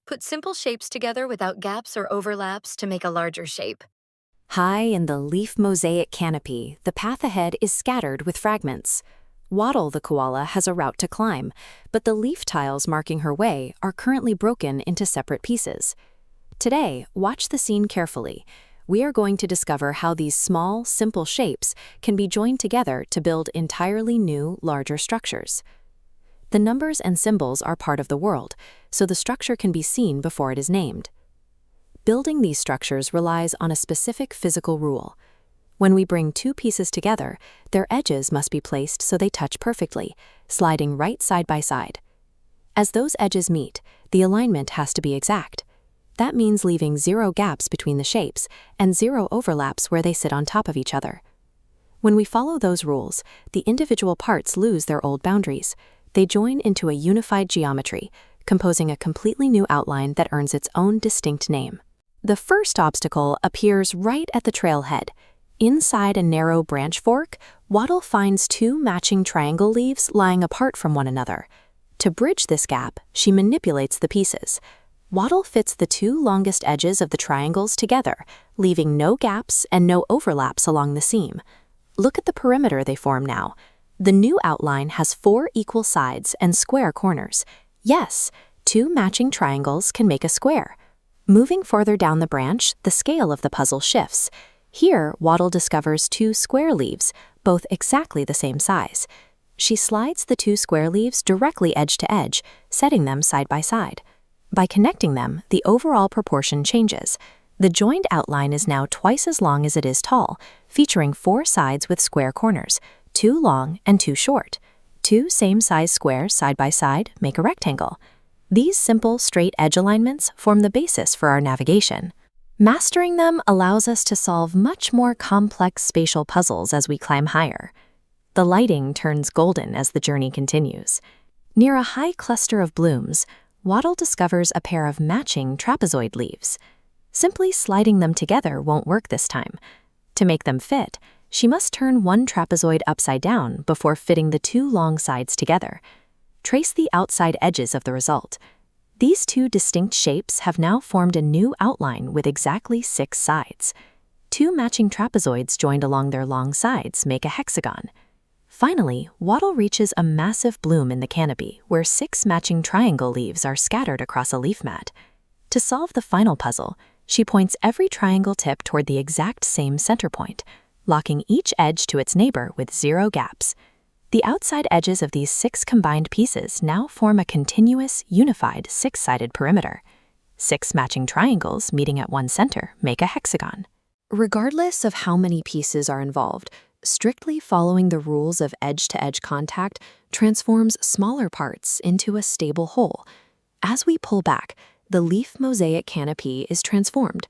Put simple shapes together without gaps or overlaps to make a larger shape. High in the leaf mosaic canopy, the path ahead is scattered with fragments. Wattle the koala has a route to climb, but the leaf tiles marking her way are currently broken into separate pieces. Today, watch the scene carefully. We are going to discover how these small, simple shapes can be joined together to build entirely new, larger structures. The numbers and symbols are part of the world, so the structure can be seen before it is named. Building these structures relies on a specific physical rule. When we bring two pieces together, their edges must be placed so they touch perfectly, sliding right side by side. As those edges meet, the alignment has to be exact. That means leaving 0 gaps between the shapes and 0 overlaps where they sit on top of each other. When we follow those rules, the individual parts lose their old boundaries. They join into a unified geometry, composing a completely new outline that earns its own distinct name. The first obstacle appears right at the trailhead. Inside a narrow branch fork, Wattle finds 2 matching triangle leaves lying apart from one another. To bridge this gap, she manipulates the pieces. Wattle fits the 2 longest edges of the triangles together, leaving no gaps and no overlaps along the seam. Look at the perimeter they form now. The new outline has 4 equal sides and square corners. Yes, 2 matching triangles can make a square. Moving further down the branch, the scale of the puzzle shifts. Here, Wattle discovers 2 square leaves, both exactly the same size. She slides the 2 square leaves directly edge to edge, setting them side by side. By connecting them, the overall proportion changes. The joined outline is now twice as long as it is tall, featuring 4 sides with square corners, 2 long and 2 short. 2 same-size squares side by side make a rectangle. These simple, straight edge alignments form the basis for our navigation. Mastering them allows us to solve much more complex spatial puzzles as we climb higher. The lighting turns golden as the journey continues. Near a high cluster of blooms, Wattle discovers a pair of matching trapezoid leaves. Simply sliding them together won't work this time. To make them fit, she must turn one trapezoid upside down before fitting the 2 long sides together. Trace the outside edges of the result. These 2 distinct shapes have now formed a new outline with exactly 6 sides. 2 matching trapezoids joined along their long sides make a hexagon. Finally, Wattle reaches a massive bloom in the canopy where 6 matching triangle leaves are scattered across a leaf mat. To solve the final puzzle, she points every triangle tip toward the exact same center point, locking each edge to its neighbor with 0 gaps. The outside edges of these 6 combined pieces now form a continuous, unified 6-sided perimeter. 6 matching triangles meeting at one center make a hexagon. Regardless of how many pieces are involved, strictly following the rules of edge-to-edge contact transforms smaller parts into a stable whole. As we pull back, the leaf mosaic canopy is transformed.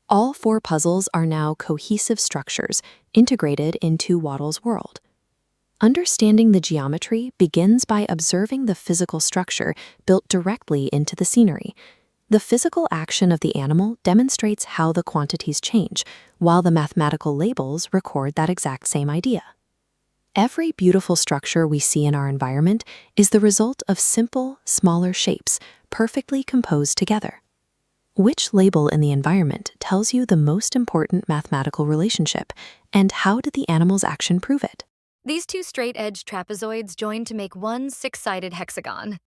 All 4 puzzles are now cohesive structures, integrated into Wattle's world. Understanding the geometry begins by observing the physical structure built directly into the scenery. The physical action of the animal demonstrates how the quantities change, while the mathematical labels record that exact same idea. Every beautiful structure we see in our environment is the result of simple, smaller shapes, perfectly composed together. Which label in the environment tells you the most important mathematical relationship, and how did the animal's action prove it? These 2 straight-edged trapezoids join to make one 6-sided hexagon.